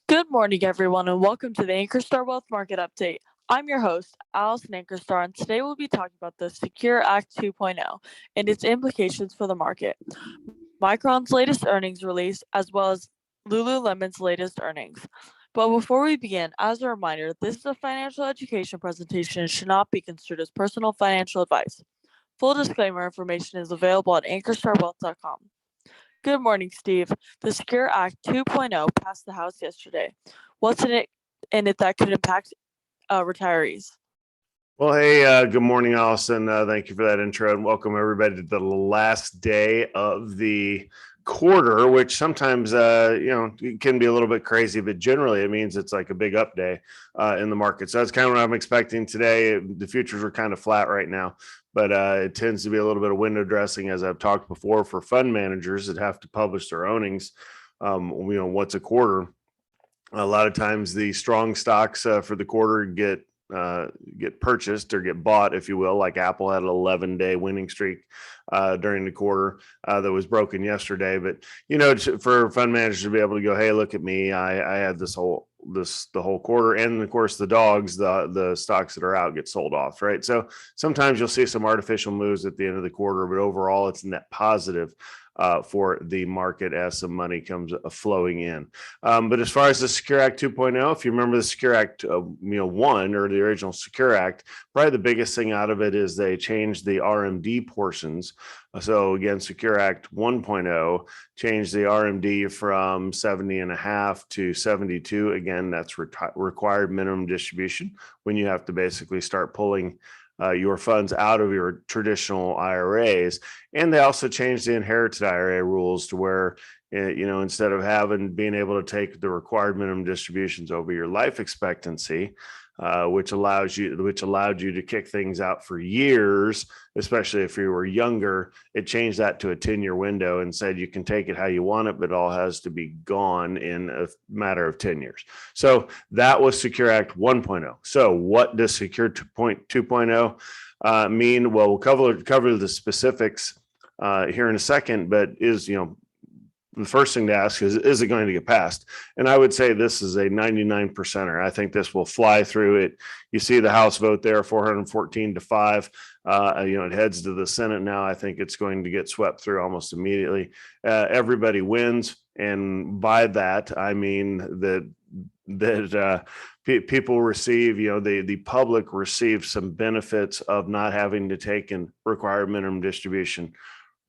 Good morning, everyone, and welcome to the Ankerstar Wealth Market Update. I'm your host, Allison Ankerstar, and today we'll be talking about the SECURE Act 2.0 and its implications for the market, Micron's latest earnings release, as well as Lululemon's latest earnings. But before we begin, as a reminder, this is a financial education presentation and should not be construed as personal financial advice. Full disclaimer information is available at ankerstarwealth.com. Good morning, Steve. The SECURE Act 2.0 passed the House yesterday. What's in it that could impact retirees? Well, hey, good morning, Allison. Thank you for that intro, and welcome everybody to the last day of the quarter, which sometimes, it can be a little bit crazy, but generally it means it's like a big up day in the market. So that's kind of what I'm expecting today. The futures are kind of flat right now, but it tends to be a little bit of window dressing, as I've talked before, for fund managers that have to publish their earnings, once a quarter. A lot of times the strong stocks for the quarter get purchased or get bought, if you will. Like Apple had an 11-day winning streak during the quarter that was broken yesterday. But for fund managers to be able to go, hey, look at me, I had the whole quarter, and of course the stocks that are out get sold off, right? So sometimes you'll see some artificial moves at the end of the quarter, but overall it's net positive for the market as some money comes flowing in. But as far as the SECURE Act 2.0, if you remember the SECURE Act 1, or the original SECURE Act, probably the biggest thing out of it is they changed the RMD portions. So again, SECURE Act 1.0 changed the RMD from 70.5 to 72. Again, that's required minimum distribution, when you have to basically start pulling your funds out of your traditional IRAs. And they also changed the inherited IRA rules to where, instead of being able to take the required minimum distributions over your life expectancy, which allowed you to kick things out for years, especially if you were younger, it changed that to a 10-year window and said you can take it how you want it, but it all has to be gone in a matter of 10 years. So that was SECURE Act 1.0. So what does SECURE 2.0 mean? Well, we'll cover the specifics here in a second, but the first thing to ask is it going to get passed? And I would say this is a 99%er. I think this will fly through it. You see the House vote there, 414 to 5. It heads to the Senate now. I think it's going to get swept through almost immediately. Everybody wins. And by that, I mean that people receive, the public receives some benefits of not having to take in required minimum distribution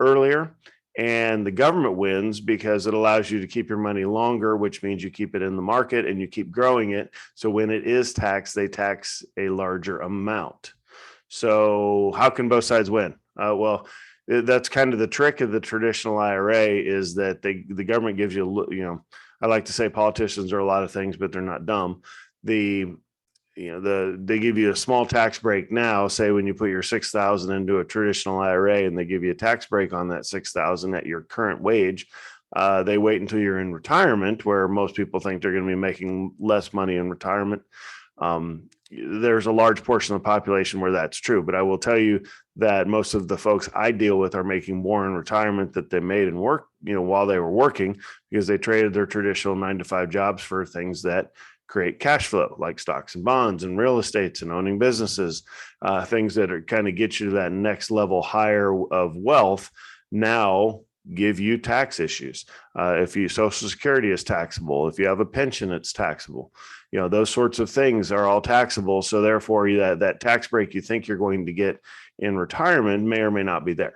earlier. And the government wins because it allows you to keep your money longer, which means you keep it in the market and you keep growing it. So when it is taxed, they tax a larger amount. So how can both sides win? Well, that's kind of the trick of the traditional IRA, is that the government gives you, I like to say politicians are a lot of things, but they're not dumb. They give you a small tax break now, say when you put your $6,000 into a traditional IRA, and they give you a tax break on that $6,000 at your current wage. They wait until you're in retirement, where most people think they're going to be making less money in retirement. There's a large portion of the population where that's true, but I will tell you that most of the folks I deal with are making more in retirement that they made in work, while they were working, because they traded their traditional 9-to-5 jobs for things that create cash flow, like stocks and bonds and real estates and owning businesses, things that are kind of get you to that next level higher of wealth. Now give you tax issues. If Social Security is taxable, if you have a pension, it's taxable. Those sorts of things are all taxable. So therefore, that tax break you think you're going to get in retirement may or may not be there.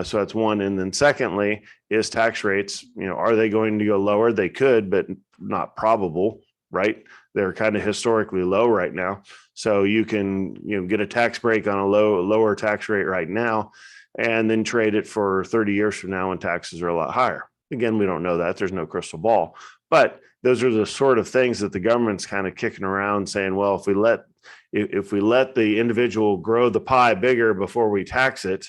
So that's one. And then secondly, is tax rates, are they going to go lower? They could, but not probable. Right? They're kind of historically low right now. So you can, get a tax break on a lower tax rate right now, and then trade it for 30 years from now when taxes are a lot higher. Again, we don't know that. There's no crystal ball, but those are the sort of things that the government's kind of kicking around, saying, well, if we let the individual grow the pie bigger before we tax it,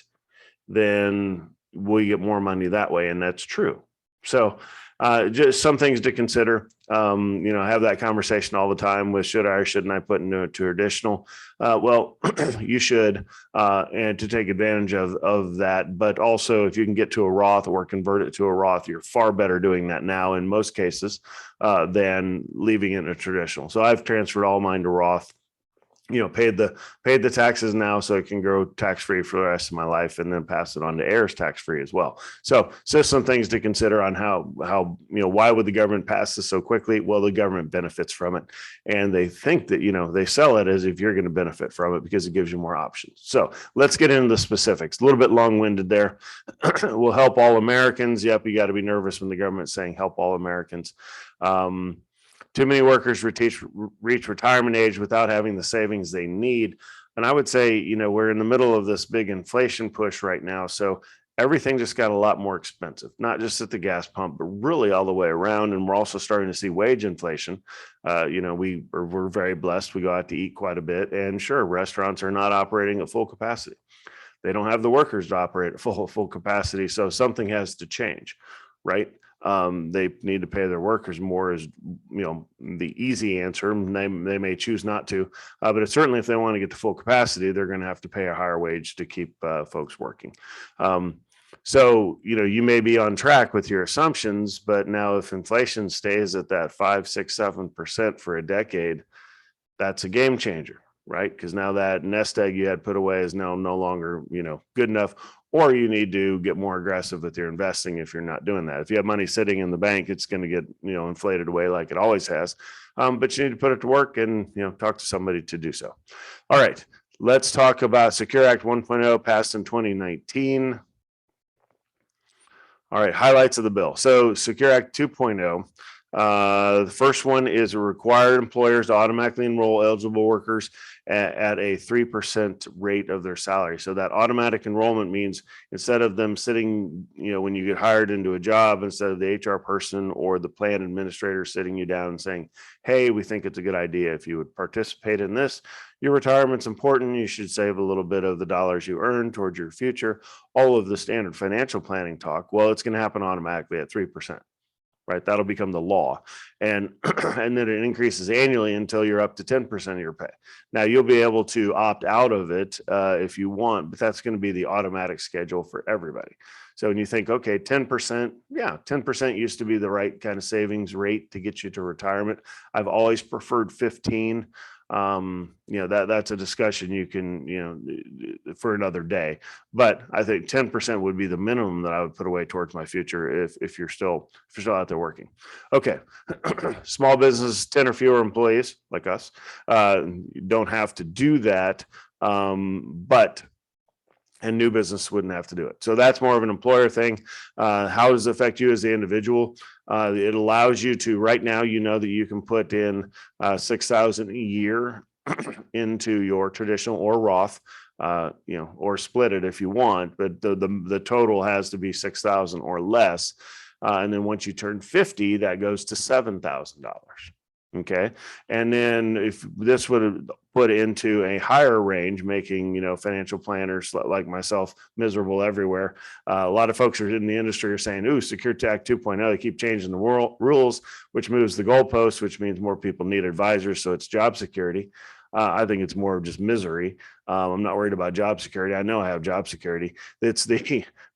then we get more money that way. And that's true. So just some things to consider. Have that conversation all the time with should I or shouldn't I put into a traditional? Well, you should, and to take advantage of that. But also, if you can get to a Roth or convert it to a Roth, you're far better doing that now in most cases than leaving it in a traditional. So I've transferred all mine to Roth. Paid the taxes now so it can grow tax-free for the rest of my life, and then pass it on to heirs tax-free as well. So some things to consider on how why would the government pass this so quickly? Well, the government benefits from it, and they think that they sell it as if you're going to benefit from it because it gives you more options. So let's get into the specifics. A little bit long-winded there. Will help all Americans. Yep, you got to be nervous when the government's saying help all Americans. Too many workers reach retirement age without having the savings they need. And I would say, we're in the middle of this big inflation push right now. So everything just got a lot more expensive, not just at the gas pump, but really all the way around. And we're also starting to see wage inflation. We're very blessed. We go out to eat quite a bit. And sure, restaurants are not operating at full capacity. They don't have the workers to operate at full capacity. So something has to change, right? They need to pay their workers more is, the easy answer. They may choose not to, but it's certainly if they want to get to full capacity, they're going to have to pay a higher wage to keep folks working. So, you may be on track with your assumptions, but now if inflation stays at that 5, 6, 7% for a decade, that's a game changer, right? Because now that nest egg you had put away is now no longer, good enough, or you need to get more aggressive with your investing if you're not doing that. If you have money sitting in the bank, it's going to get, inflated away like it always has. But you need to put it to work and, talk to somebody to do so. All right, let's talk about Secure Act 1.0 passed in 2019. All right, highlights of the bill. So Secure Act 2.0. The first one is required employers to automatically enroll eligible workers at a 3% rate of their salary. So that automatic enrollment means instead of them sitting, when you get hired into a job, instead of the HR person or the plan administrator sitting you down and saying, hey, we think it's a good idea if you would participate in this. Your retirement's important. You should save a little bit of the dollars you earn towards your future. All of the standard financial planning talk. Well, it's going to happen automatically at 3%. Right, that'll become the law, and and then it increases annually until you're up to 10% of your pay. Now you'll be able to opt out of it if you want, but that's going to be the automatic schedule for everybody. So when you think, okay, 10%, yeah, 10% used to be the right kind of savings rate to get you to retirement. I've always preferred 15. That's a discussion you can, for another day. But I think 10% would be the minimum that I would put away towards my future if you're still out there working. Okay, small business, 10 or fewer employees like us, don't have to do that, and new business wouldn't have to do it. So that's more of an employer thing. How does it affect you as the individual? It allows you to, right now, that you can put in $6,000 a year into your traditional or Roth, or split it if you want, but the total has to be $6,000 or less. And then once you turn 50, that goes to $7,000. Okay. And then if this would put into a higher range, making, financial planners like myself miserable everywhere. A lot of folks are in the industry are saying, ooh, SECURITIES Act 2.0, they keep changing the rules, which moves the goalposts, which means more people need advisors. So it's job security. I think it's more of just misery. I'm not worried about job security. I know I have job security.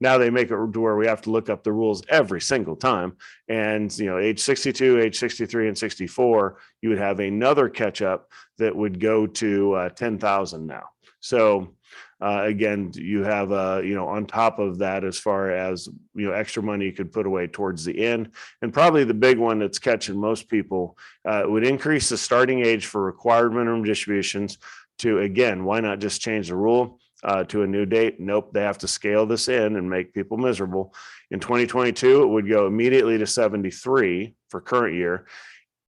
Now they make it to where we have to look up the rules every single time. And, age 62, age 63 and 64, you would have another catch up that would go to 10,000 now. So again, you have, on top of that, as far as, extra money you could put away towards the end. And probably the big one that's catching most people would increase the starting age for required minimum distributions to, again, why not just change the rule to a new date? Nope, they have to scale this in and make people miserable. In 2022, it would go immediately to 73 for current year.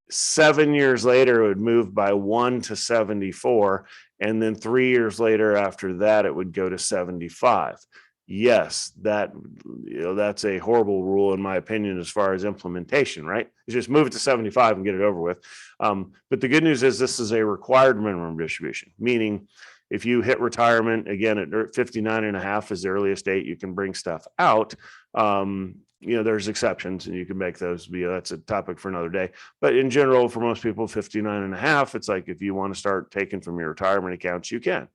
7 years later, it would move by 1 to 74. And then 3 years later after that, it would go to 75. Yes, that's a horrible rule in my opinion, as far as implementation, right? You just move it to 75 and get it over with. But the good news is this is a required minimum distribution, meaning if you hit retirement again at 59 and a half is the earliest date you can bring stuff out. there's exceptions and you can make those be, that's a topic for another day. But in general, for most people, 59.5, it's like, if you want to start taking from your retirement accounts, you can,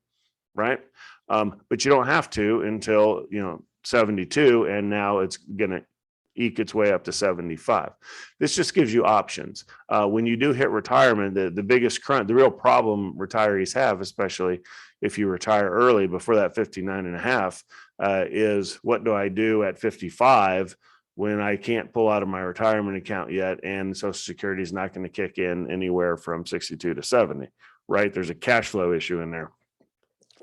right? But you don't have to until, 72. And now it's going to eke its way up to 75. This just gives you options. When you do hit retirement, the biggest crunch, the real problem retirees have, especially if you retire early before that 59.5, is what do I do at 55 when I can't pull out of my retirement account yet, and Social Security is not going to kick in anywhere from 62 to 70, right? There's a cash flow issue in there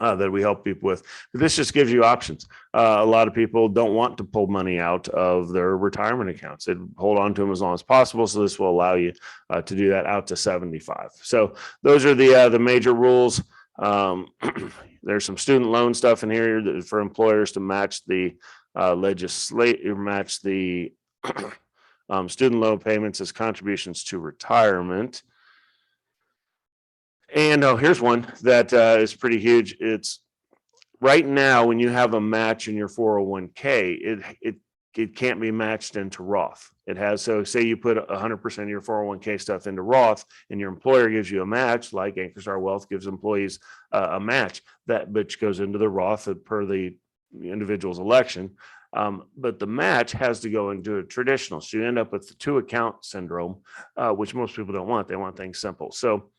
that we help people with. But this just gives you options. A lot of people don't want to pull money out of their retirement accounts. They hold on to them as long as possible. So this will allow you to do that out to 75. So those are the major rules. There's some student loan stuff in here for employers to match the match the student loan payments as contributions to retirement. And here's one that is pretty huge. It's right now when you have a match in your 401k, it can't be matched into Roth. It has, so say you put 100% of your 401k stuff into Roth and your employer gives you a match, like Ankerstar Wealth gives employees a match, that which goes into the Roth per the individual's election. But the match has to go into a traditional. So you end up with the two account syndrome, which most people don't want. They want things simple. So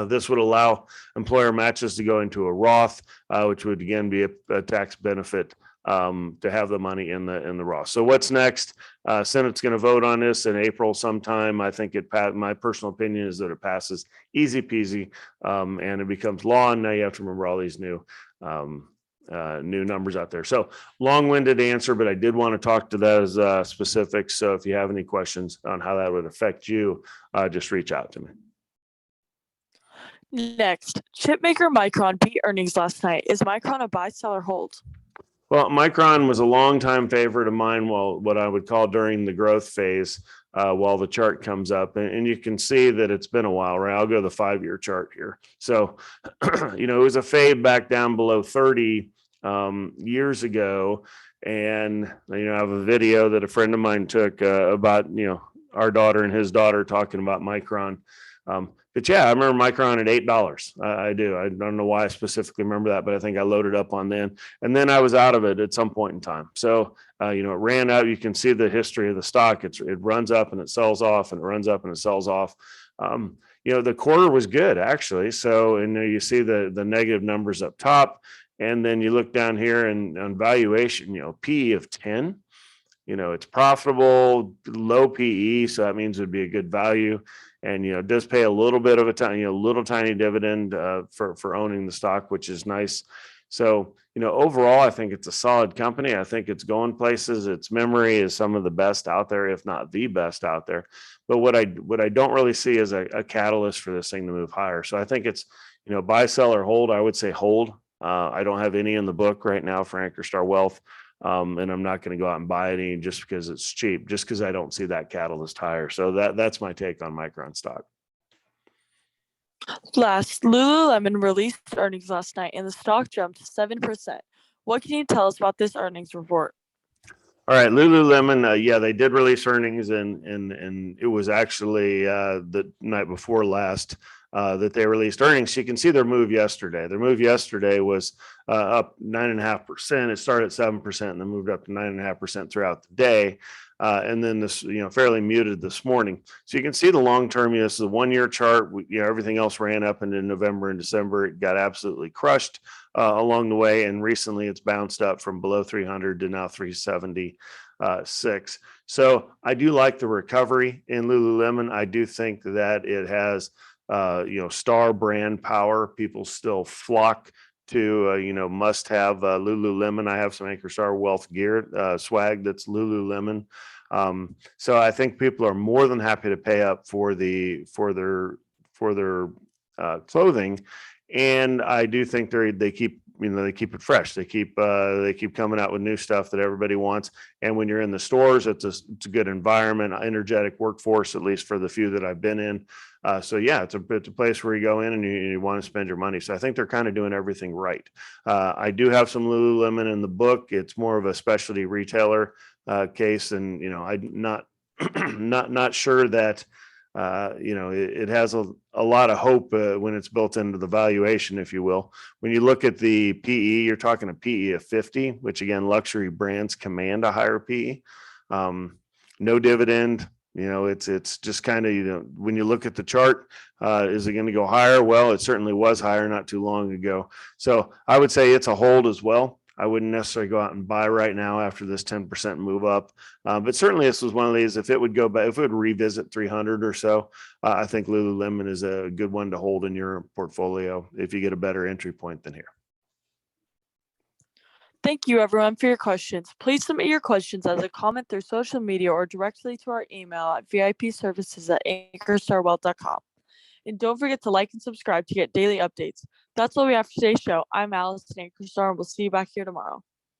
this would allow employer matches to go into a Roth, which would again be a tax benefit to have the money in the Roth. So what's next? Senate's going to vote on this in April sometime. I think my personal opinion is that it passes easy peasy, and it becomes law. And now you have to remember all these new numbers out there. So long-winded answer, but I did want to talk to those specifics. So if you have any questions on how that would affect you, just reach out to me. Next, chip maker Micron beat earnings last night. Is Micron a buy, sell, or hold? Well, Micron was a longtime favorite of mine, what I would call during the growth phase, while the chart comes up. And you can see that it's been a while, right? I'll go to the 5-year chart here. So, it was a fade back down below 30 years ago. And, I have a video that a friend of mine took about, our daughter and his daughter talking about Micron. But yeah, I remember Micron at $8. I do. I don't know why I specifically remember that, but I think I loaded up on then. And then I was out of it at some point in time. So, it ran out. You can see the history of the stock. It runs up and it sells off, and it runs up and it sells off. The quarter was good, actually. So, and you see the negative numbers up top. And then you look down here and on valuation, PE of 10. It's profitable, low PE. So that means it'd be a good value. And, it does pay a little bit of a tiny, little tiny dividend for owning the stock, which is nice. So, overall, I think it's a solid company. I think it's going places. Its memory is some of the best out there, if not the best out there. But what I don't really see is a catalyst for this thing to move higher. So I think it's, buy, sell, or hold. I would say hold. I don't have any in the book right now for Ankerstar Wealth. And I'm not going to go out and buy any just because it's cheap, just because I don't see that catalyst higher. So that's my take on Micron stock. Last, Lululemon released earnings last night and the stock jumped 7%. What can you tell us about this earnings report? All right, Lululemon, yeah, they did release earnings, and it was actually the night before last that they released earnings. You can see their move yesterday. Their move yesterday was up 9.5%. It started at 7% and then moved up to 9.5% throughout the day. And then this, fairly muted this morning. So you can see the long-term, this is a 1-year chart. Everything else ran up into November and December. It got absolutely crushed along the way. And recently it's bounced up from below 300 to now 376. So I do like the recovery in Lululemon. I do think that it has, star brand power. People still flock to, must have Lululemon. I have some Ankerstar Wealth gear, swag that's Lululemon. So I think people are more than happy to pay up for their clothing. And I do think they keep it fresh. They keep coming out with new stuff that everybody wants. And when you're in the stores, it's a good environment, energetic workforce, at least for the few that I've been in. So yeah, it's a place where you go in and you want to spend your money. So I think they're kind of doing everything right. I do have some Lululemon in the book. It's more of a specialty retailer. case, and I'm not sure that it has a lot of hope when it's built into the valuation, if you will. When you look at the PE, you're talking a PE of 50, which again, luxury brands command a higher PE. No dividend. It's just kind of, when you look at the chart, is it going to go higher? Well, it certainly was higher not too long ago. So I would say it's a hold as well. I wouldn't necessarily go out and buy right now after this 10% move up. But certainly this was one of these, if it would go back, if it would revisit 300 or so, I think Lululemon is a good one to hold in your portfolio if you get a better entry point than here. Thank you, everyone, for your questions. Please submit your questions as a comment through social media or directly to our email at vipservices@ankerstarwealth.com. And don't forget to like and subscribe to get daily updates. That's all we have for today's show. I'm Allison Ankerstar, and we'll see you back here tomorrow.